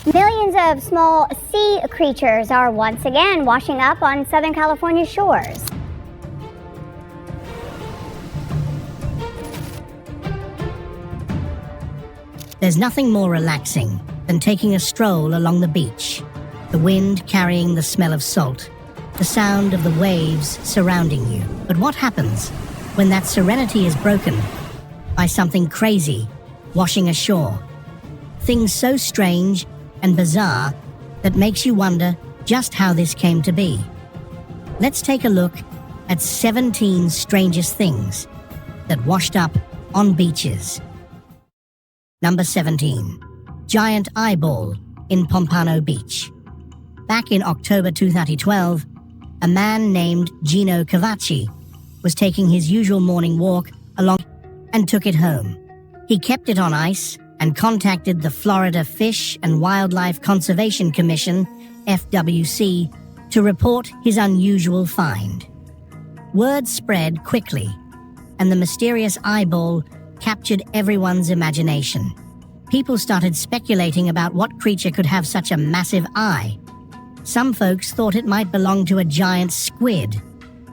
Millions of small sea creatures are once again washing up on Southern California shores. There's nothing more relaxing than taking a stroll along the beach, the wind carrying the smell of salt, the sound of the waves surrounding you. But what happens when that serenity is broken by something crazy washing ashore? Things so strange and bizarre that makes you wonder just how this came to be. Let's take a look at 17 strangest things that washed up on beaches. Number 17. Giant eyeball in Pompano Beach. Back in October 2012, a man named Gino Cavacci was taking his usual morning walk along and took it home. He kept it on ice and contacted the Florida Fish and Wildlife Conservation Commission, FWC, to report his unusual find. Word spread quickly, and the mysterious eyeball captured everyone's imagination. People started speculating about what creature could have such a massive eye. Some folks thought it might belong to a giant squid,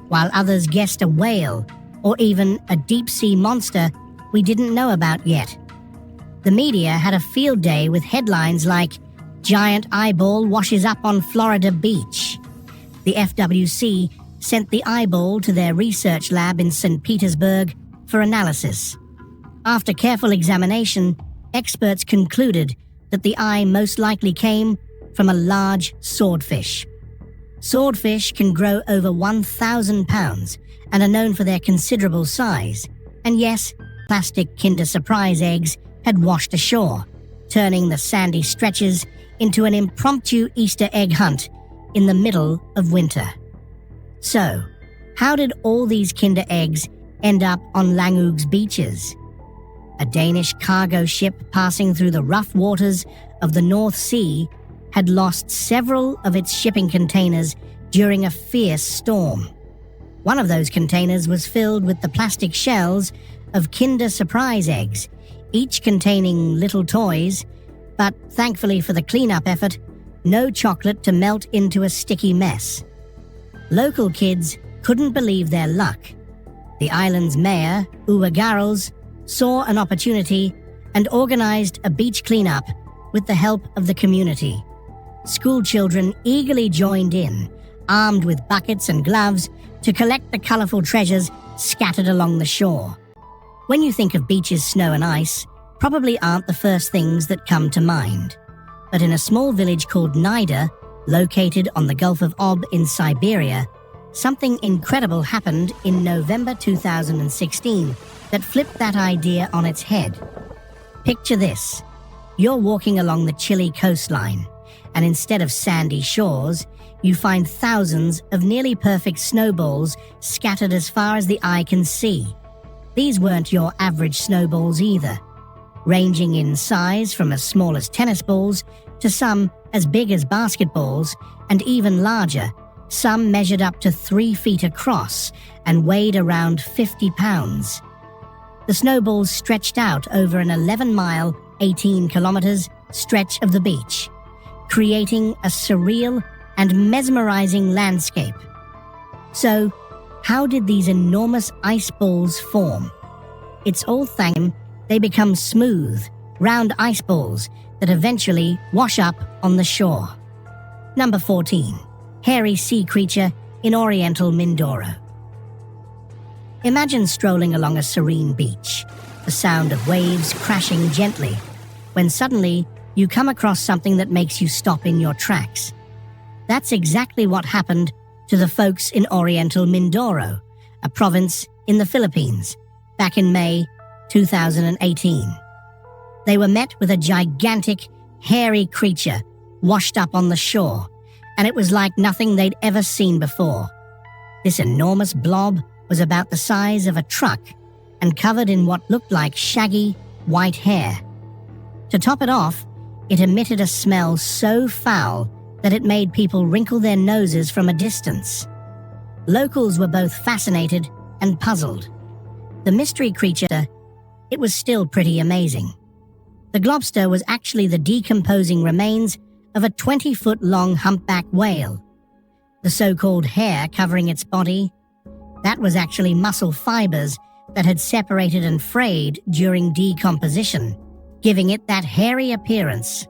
while others guessed a whale or even a deep-sea monster we didn't know about yet. The media had a field day with headlines like, "Giant eyeball washes up on Florida beach." The FWC sent the eyeball to their research lab in St. Petersburg for analysis. After careful examination, experts concluded that the eye most likely came from a large swordfish. Swordfish can grow over 1,000 pounds and are known for their considerable size. And yes, plastic Kinder Surprise eggs had washed ashore, turning the sandy stretches into an impromptu Easter egg hunt in the middle of winter. So, how did all these Kinder eggs end up on Langeoog's beaches? A Danish cargo ship passing through the rough waters of the North Sea had lost several of its shipping containers during a fierce storm. One of those containers was filled with the plastic shells of Kinder Surprise eggs, each containing little toys, but thankfully for the cleanup effort, no chocolate to melt into a sticky mess. Local kids couldn't believe their luck. The island's mayor, Uwe Garrels, saw an opportunity and organized a beach cleanup with the help of the community. School children eagerly joined in, armed with buckets and gloves, to collect the colorful treasures scattered along the shore. When you think of beaches, snow and ice, probably aren't the first things that come to mind. But in a small village called Nida, located on the Gulf of Ob in Siberia, something incredible happened in November 2016 that flipped that idea on its head. Picture this. You're walking along the chilly coastline, and instead of sandy shores, you find thousands of nearly perfect snowballs scattered as far as the eye can see. These weren't your average snowballs either, ranging in size from as small as tennis balls to some as big as basketballs and even larger. Some measured up to 3 feet across and weighed around 50 pounds. The snowballs stretched out over an 11-mile, 18 kilometers stretch of the beach, creating a surreal and mesmerizing landscape. So, how did these enormous ice balls form? It's all thanks to them they become smooth, round ice balls that eventually wash up on the shore. Number 14. Hairy sea creature in Oriental Mindoro. Imagine strolling along a serene beach, the sound of waves crashing gently, when suddenly you come across something that makes you stop in your tracks. That's exactly what happened to the folks in Oriental Mindoro, a province in the Philippines, back in May 2018. They were met with a gigantic, hairy creature washed up on the shore, and it was like nothing they'd ever seen before. This enormous blob was about the size of a truck and covered in what looked like shaggy, white hair. To top it off, it emitted a smell so foul that it made people wrinkle their noses from a distance. Locals were both fascinated and puzzled. The mystery creature, it was still pretty amazing. The globster was actually the decomposing remains of a 20-foot-long humpback whale. The so-called hair covering its body, that was actually muscle fibers that had separated and frayed during decomposition, giving it that hairy appearance.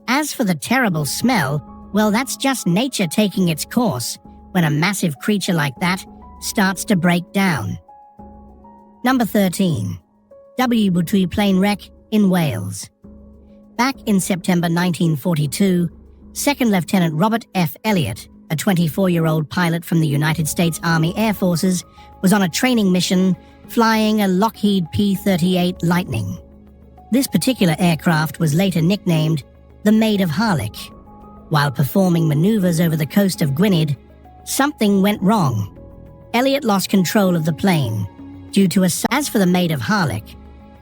As for the terrible smell, well, that's just nature taking its course when a massive creature like that starts to break down. Number 13. Butui plane wreck in Wales. Back in September 1942, Second Lieutenant Robert F. Elliott, a 24-year-old pilot from the United States Army Air Forces, was on a training mission flying a Lockheed P-38 Lightning. This particular aircraft was later nicknamed the Maid of Harlech. While performing maneuvers over the coast of Gwynedd, something went wrong. Elliott lost control of the plane due to As for the Maid of Harlech,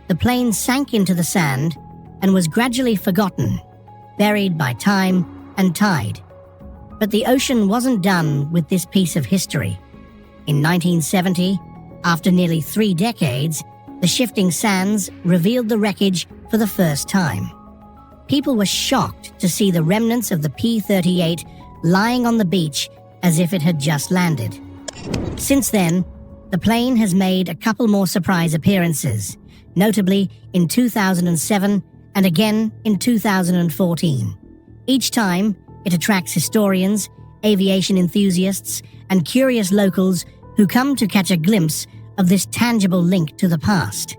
the plane sank into the sand and was gradually forgotten, buried by time and tide. But the ocean wasn't done with this piece of history. In 1970, after nearly 3 decades, the shifting sands revealed the wreckage for the first time. People were shocked to see the remnants of the P-38 lying on the beach as if it had just landed. Since then, the plane has made a couple more surprise appearances, notably in 2007 and again in 2014. Each time, it attracts historians, aviation enthusiasts, and curious locals who come to catch a glimpse of this tangible link to the past.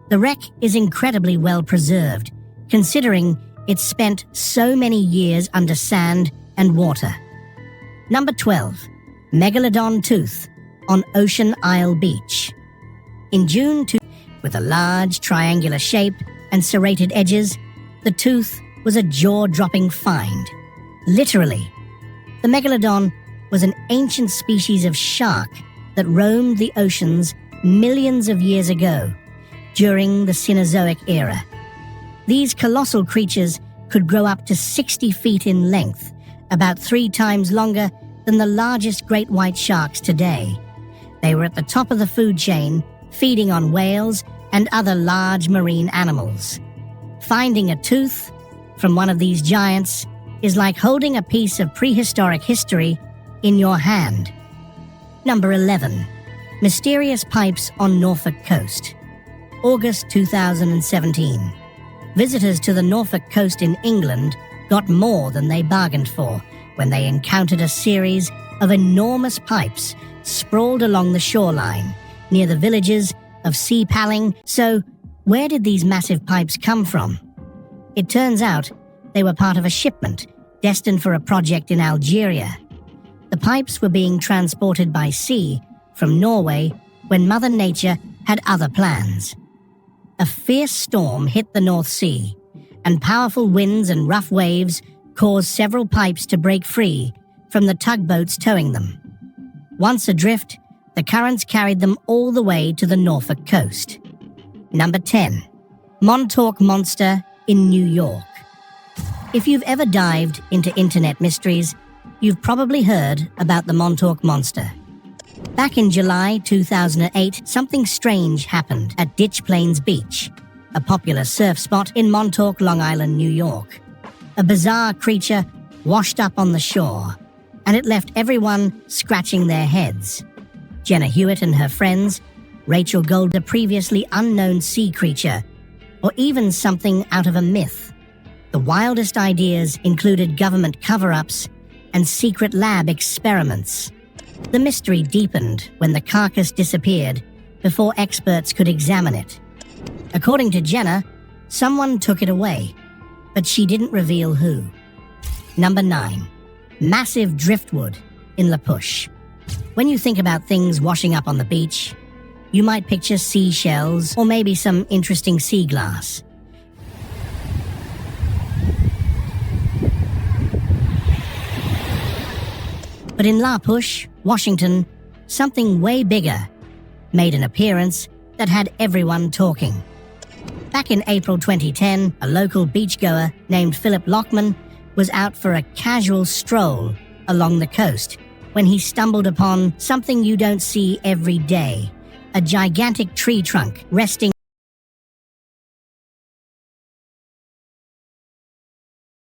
The wreck is incredibly well preserved, considering it spent so many years under sand and water. Number 12. Megalodon tooth on Ocean Isle Beach. In June, with a large triangular shape and serrated edges, the tooth was a jaw-dropping find. Literally, the megalodon was an ancient species of shark that roamed the oceans millions of years ago, during the Cenozoic era. These colossal creatures could grow up to 60 feet in length, about 3 times longer than the largest great white sharks today. They were at the top of the food chain, feeding on whales and other large marine animals. Finding a tooth from one of these giants is like holding a piece of prehistoric history in your hand. Number 11. Mysterious pipes on Norfolk coast. August 2017. Visitors to the Norfolk coast in England got more than they bargained for when they encountered a series of enormous pipes sprawled along the shoreline near the villages of Sea Palling. So, where did these massive pipes come from? It turns out they were part of a shipment destined for a project in Algeria. The pipes were being transported by sea from Norway when Mother Nature had other plans. A fierce storm hit the North Sea, and powerful winds and rough waves caused several pipes to break free from the tugboats towing them. Once adrift, the currents carried them all the way to the Norfolk coast. Number 10. Montauk Monster in New York. If you've ever dived into internet mysteries, you've probably heard about the Montauk Monster. Back in July 2008, something strange happened at Ditch Plains Beach, a popular surf spot in Montauk, Long Island, New York. A bizarre creature washed up on the shore, and it left everyone scratching their heads. Jenna Hewitt and her friends, Rachel Gold, a previously unknown sea creature, or even something out of a myth. The wildest ideas included government cover-ups and secret lab experiments. The mystery deepened when the carcass disappeared before experts could examine it. According to Jenna, someone took it away, but she didn't reveal who. Number 9. Massive driftwood in La Push. When you think about things washing up on the beach, you might picture seashells or maybe some interesting sea glass. But in La Push, Washington, something way bigger made an appearance that had everyone talking. Back in April 2010, a local beachgoer named Philip Lockman was out for a casual stroll along the coast when he stumbled upon something you don't see every day, a gigantic tree trunk resting